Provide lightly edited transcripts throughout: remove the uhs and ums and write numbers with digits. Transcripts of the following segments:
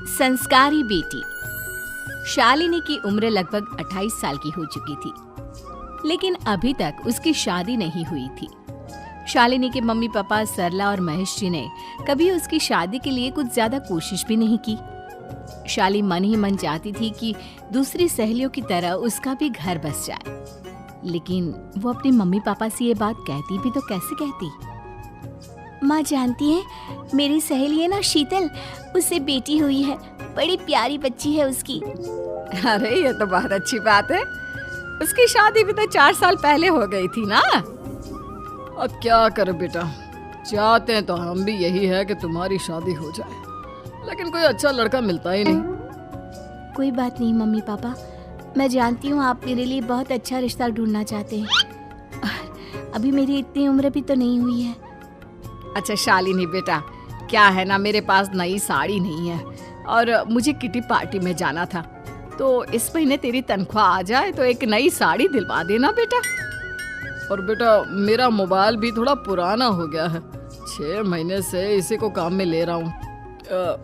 संस्कारी बेटी। शालिनी की उम्र लगभग 28 साल की हो चुकी थी, लेकिन अभी तक उसकी शादी नहीं हुई थी। शालिनी के मम्मी पापा सरला और महेश जी ने कभी उसकी शादी के लिए कुछ ज्यादा कोशिश भी नहीं की। शाली मन ही मन चाहती थी कि दूसरी सहेलियों की तरह उसका भी घर बस जाए, लेकिन वो अपने मम्मी पापा से ये बात कहती भी तो कैसे कहती। माँ जानती है, मेरी सहेली है ना शीतल, उससे बेटी हुई है, बड़ी प्यारी बच्ची है उसकी। अरे ये तो बहुत अच्छी बात है। उसकी शादी भी तो 4 साल पहले हो गई थी ना। अब क्या करे बेटा, चाहते हैं तो हम भी यही है कि तुम्हारी शादी हो जाए, लेकिन कोई अच्छा लड़का मिलता ही नहीं। कोई बात नहीं मम्मी पापा, मैं जानती हूँ आप मेरे लिए बहुत अच्छा रिश्ता ढूंढना चाहते हैं। अभी मेरी इतनी उम्र भी तो नहीं हुई है। अच्छा शालिनी बेटा, क्या है ना, मेरे पास नई साड़ी नहीं है और मुझे किटी पार्टी में जाना था, तो इस महीने तेरी तनख्वाह आ जाए तो एक नई साड़ी दिलवा देना बेटा। और बेटा मेरा मोबाइल भी थोड़ा पुराना हो गया है, 6 महीने से इसी को काम में ले रहा हूँ,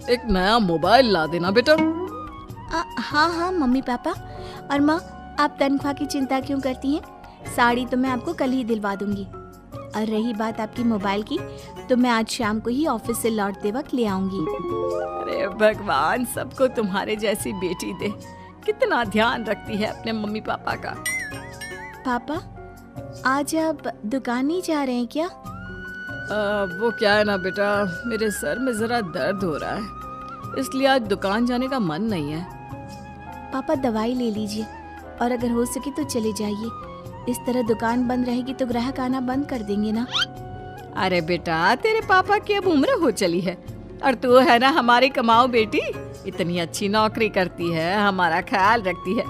एक नया मोबाइल ला देना बेटा। हाँ हाँ मम्मी पापा। और माँ, आप तनख्वाह की चिंता क्यों करती हैं? साड़ी तो मैं आपको कल ही दिलवा दूंगी। और रही बात आपकी मोबाइल की, तो मैं आज शाम को ही ऑफिस से लौटते वक्त ले आऊंगी। अरे भगवान सबको तुम्हारे जैसी बेटी दे, कितना ध्यान रखती है अपने मम्मी पापा का। पापा, आज आप दुकान नहीं जा रहे हैं क्या? वो क्या है ना बेटा, मेरे सर में जरा दर्द हो रहा है, इसलिए आज दुकान जाने का मन नहीं है। पापा दवाई ले लीजिए और अगर हो सके तो चले जाइए। इस तरह दुकान बंद रहेगी तो ग्राहक आना बंद कर देंगे ना। अरे बेटा तेरे पापा की अब उम्र हो चली है और तू है ना हमारी कमाऊ बेटी, इतनी अच्छी नौकरी करती है, हमारा ख्याल रखती है,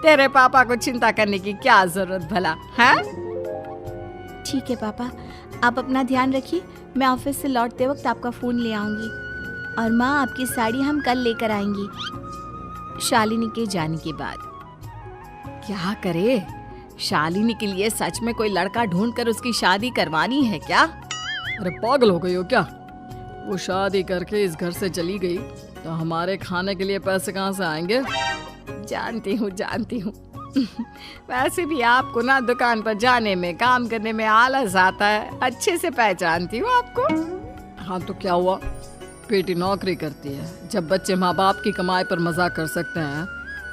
तेरे पापा को चिंता करने की क्या जरूरत भला है? ठीक है पापा, आप अपना ध्यान रखिए, मैं ऑफिस से लौटते वक्त आपका फोन ले आऊंगी। और माँ, आपकी साड़ी हम कल लेकर आएंगी। शालिनी के जाने के बाद क्या करे, शालिनी के लिए सच में कोई लड़का ढूंढकर उसकी शादी करवानी है क्या? अरे पागल हो गई हो क्या? वो शादी करके इस घर से चली गई तो हमारे खाने के लिए पैसे कहाँ से आएंगे? जानती हूँ वैसे भी आपको ना दुकान पर जाने में, काम करने में आलस आता है, अच्छे से पहचानती हूँ आपको। हाँ तो क्या हुआ, बेटी नौकरी करती है, जब बच्चे माँ बाप की कमाई पर मजाक कर सकते हैं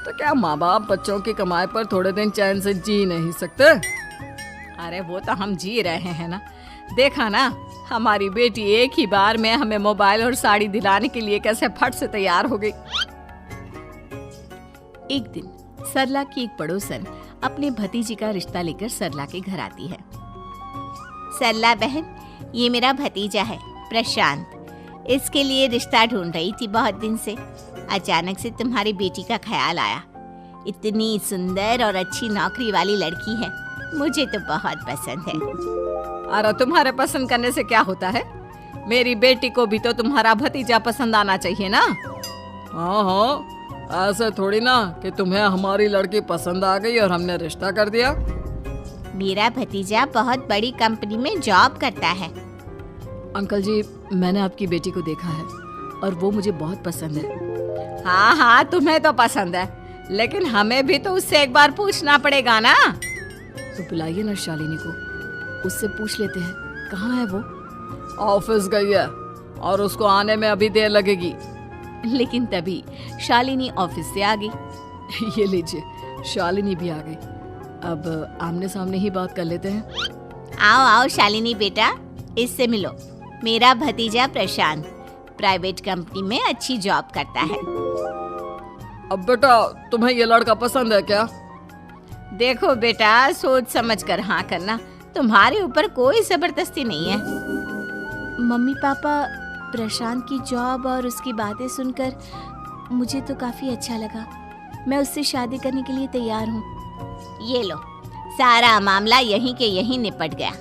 तो क्या माँ बाप बच्चों की कमाई पर थोड़े दिन चैन से जी नहीं सकते? अरे वो तो हम जी रहे हैं ना, देखा ना हमारी बेटी एक ही बार में हमें मोबाइल और साड़ी दिलाने के लिए कैसे फट से तैयार हो गई। एक दिन सरला की एक पड़ोसन अपने भतीजी का रिश्ता लेकर सरला के घर आती है। सरला बहन, ये मेरा भतीजा है प्रशांत, इसके लिए रिश्ता ढूंढ रही थी बहुत दिन से। अचानक से तुम्हारी बेटी का ख्याल आया। इतनी सुंदर और अच्छी नौकरी वाली लड़की है, मुझे तो बहुत पसंद है। अरे तुम्हारे पसंद करने से क्या होता है, मेरी बेटी को भी तो तुम्हारा भतीजा पसंद आना चाहिए ना। हाँ, ऐसे थोड़ी ना कि तुम्हें हमारी लड़की पसंद आ गई और हमने रिश्ता कर दिया। मेरा भतीजा बहुत बड़ी कंपनी में जॉब करता है। अंकल जी, मैंने आपकी बेटी को देखा है और वो मुझे बहुत पसंद है। हाँ, तुम्हें तो पसंद है, लेकिन हमें भी तो उससे एक बार पूछना पड़ेगा ना। तो बुलाइए ना शालिनी को, उससे पूछ लेते हैं कहाँ है वो। ऑफिस गई है और उसको आने में अभी देर लगेगी। लेकिन तभी शालिनी ऑफिस से आ गई। ये लीजिए, शालिनी भी आ गई। अब आमने सामने ही बात कर लेते हैं। आओ आओ शालिनी बेटा, इससे मिलो। मेरा भतीजा प्रशांत प्राइवेट कंपनी में अच्छी जॉब करता है। अब बेटा तुम्हें ये लड़का पसंद है क्या? देखो बेटा, सोच समझ कर हाँ करना, तुम्हारे ऊपर कोई जबरदस्ती नहीं है। मम्मी पापा, प्रशांत की जॉब और उसकी बातें सुनकर मुझे तो काफी अच्छा लगा। मैं उससे शादी करने के लिए तैयार हूँ। ये लो, सारा मामला यहीं के यहीं निपट गया।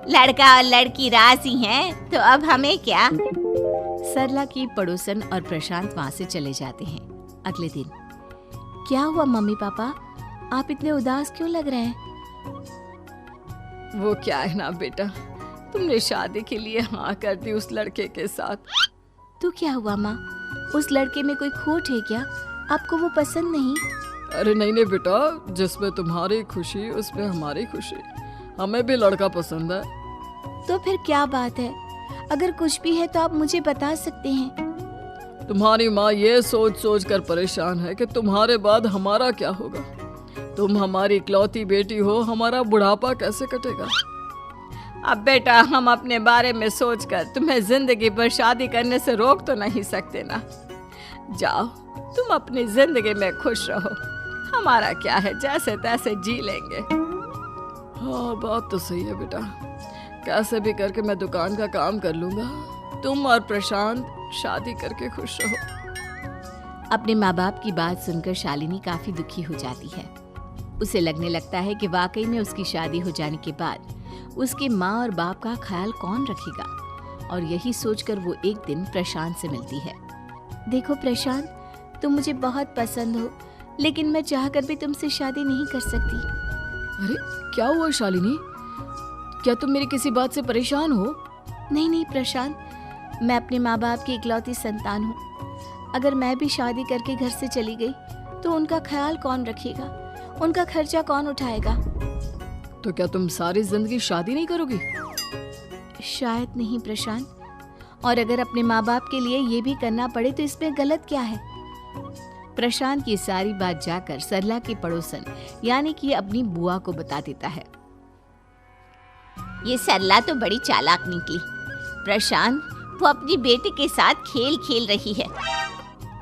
लड़का और लड़की राजी हैं, तो अब हमें क्या। सरला की पड़ोसन और प्रशांत वहाँ से चले जाते हैं। अगले दिन, क्या हुआ मम्मी पापा, आप इतने उदास क्यों लग रहे हैं? वो क्या है ना बेटा, तुमने शादी के लिए हाँ कर दी उस लड़के के साथ। तो क्या हुआ माँ, उस लड़के में कोई खोट है क्या? आपको वो पसंद नहीं? अरे नहीं नहीं बेटा, जिसमें तुम्हारी खुशी उसमें हमारी खुशी। हमें भी लड़का पसंद है। तो फिर क्या बात है? अगर कुछ भी है तो आप मुझे बता सकते हैं। तुम्हारी माँ ये सोच सोच कर परेशान है कि तुम्हारे बाद हमारा क्या होगा। तुम हमारी इकलौती बेटी हो, हमारा बुढ़ापा कैसे कटेगा। अब बेटा, हम अपने बारे में सोचकर तुम्हें जिंदगी भर शादी करने से रोक तो नहीं सकते ना। जाओ, तुम अपनी जिंदगी में खुश रहो। हमारा क्या है, जैसे तैसे जी लेंगे। हाँ, बात तो सही है बेटा। कैसे भी करके मैं दुकान का काम कर लूंगा। तुम और प्रशांत शादी करके खुश रहो। अपने माँ बाप की बात सुनकर शालिनी काफी दुखी हो जाती है। उसे लगने लगता है कि वाकई में उसकी शादी हो जाने के बाद उसके माँ और बाप का ख्याल कौन रखेगा, और यही सोचकर वो एक दिन प्रशांत से मिलती है। देखो प्रशांत, तुम मुझे बहुत पसंद हो, लेकिन मैं चाहकर भी तुमसे शादी नहीं कर सकती। अरे क्या हुआ शालिनी? क्या तुम मेरी किसी बात से परेशान हो? नहीं नहीं प्रशांत, मैं अपने माँ बाप की इकलौती संतान हूँ। अगर मैं भी शादी करके घर से चली गई तो उनका ख्याल कौन रखेगा, उनका खर्चा कौन उठाएगा? तो क्या तुम सारी जिंदगी शादी नहीं करोगी? शायद नहीं प्रशांत, और अगर अपने माँ बाप के लिए ये भी करना पड़े तो इसमें गलत क्या है? प्रशांत की सारी बात जाकर सरला के पड़ोसन यानी कि अपनी बुआ को बता देता है। ये सरला तो बड़ी चालाक निकली। प्रशांत, वो अपनी बेटी के साथ खेल खेल रही है।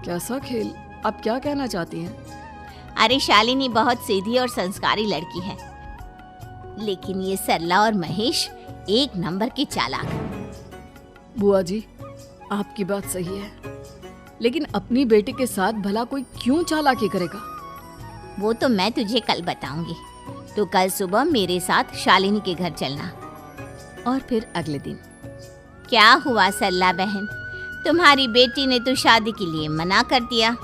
कैसा खेल? आप क्या कहना चाहती हैं? अरे शालिनी बहुत सीधी और संस्कारी लड़की है, लेकिन ये सरला और महेश एक नंबर के चालाक। बुआ जी, आपकी बात सही है, लेकिन अपनी बेटी के साथ भला कोई क्यों चालाकी करेगा? वो तो मैं तुझे कल बताऊंगी। तो कल सुबह मेरे साथ शालिनी के घर चलना। और फिर अगले दिन। क्या हुआ सरला बहन, तुम्हारी बेटी ने तो शादी के लिए मना कर दिया।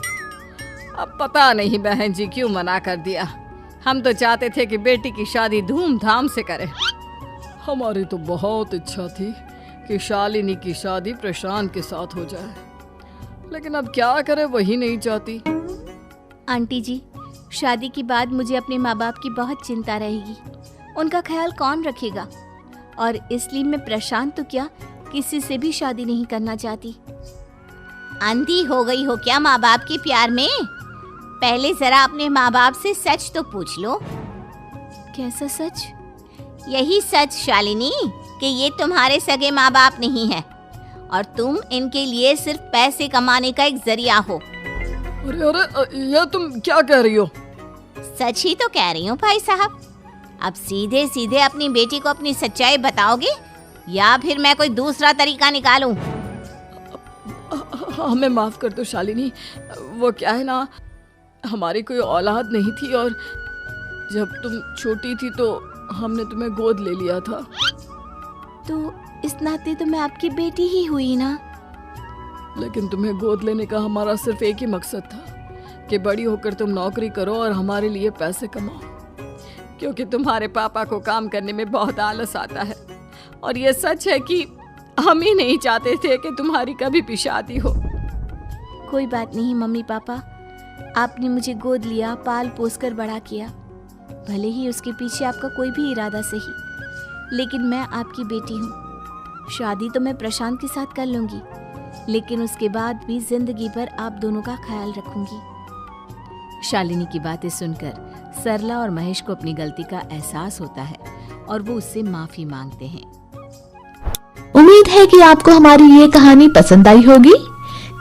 अब पता नहीं बहन जी क्यों मना कर दिया। हम तो चाहते थे कि बेटी की शादी धूमधाम से करें। हमारी तो बहुत इच्छा थी कि शालिनी की शादी प्रशांत के साथ हो जाए, लेकिन अब क्या करे, वही नहीं चाहती। आंटी जी, शादी के बाद मुझे अपने माँ बाप की बहुत चिंता रहेगी। उनका ख्याल कौन रखेगा? और इसलिए मैं प्रशांत तो क्या, किसी से भी शादी नहीं करना चाहती। अंधी हो गई हो क्या माँ बाप के प्यार में? पहले जरा अपने माँ बाप से सच तो पूछ लो। कैसा सच? यही सच शालिनी, कि ये तुम्हारे सगे माँ बाप नहीं है और तुम इनके लिए सिर्फ पैसे कमाने का एक जरिया हो। अरे अरे, ये तुम क्या कह रही हो? सच ही तो कह रही हूँ भाई साहब। अब सीधे सीधे अपनी बेटी को अपनी सच्चाई बताओगे या फिर मैं कोई दूसरा तरीका निकालूं? हमें माफ कर दो शालिनी। वो क्या है ना, हमारी कोई औलाद नहीं थी और जब तुम छोटी थी तो हमने तुम्हें गोद ले लिया था। तो इस नाते तो मैं आपकी बेटी ही हुई ना। लेकिन तुम्हें गोद लेने का हमारा सिर्फ एक ही मकसद था कि बड़ी होकर तुम नौकरी करो और हमारे लिए पैसे कमाओ, क्योंकि तुम्हारे पापा को काम करने में बहुत आलस आता है। और ये सच है कि हम ही नहीं चाहते थे कि तुम्हारी कभी भी शादी हो। कोई बात नहीं मम्मी पापा, आपने मुझे गोद लिया, पाल पोस कर बड़ा किया। भले ही उसके पीछे आपका कोई भी इरादा सही, लेकिन मैं आपकी बेटी हूँ। शादी तो मैं प्रशांत के साथ कर लूंगी, लेकिन उसके बाद भी जिंदगी भर आप दोनों का ख्याल रखूंगी। शालिनी की बातें सुनकर सरला और महेश को अपनी गलती का एहसास होता है और वो उससे माफी मांगते हैं। उम्मीद है कि आपको हमारी ये कहानी पसंद आई होगी।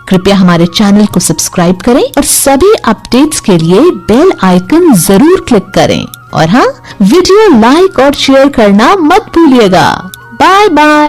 कृपया हमारे चैनल को सब्सक्राइब करें और सभी अपडेट्स के लिए बेल आइकन जरूर क्लिक करें। और हाँ, वीडियो लाइक और शेयर करना मत भूलिएगा। Bye bye.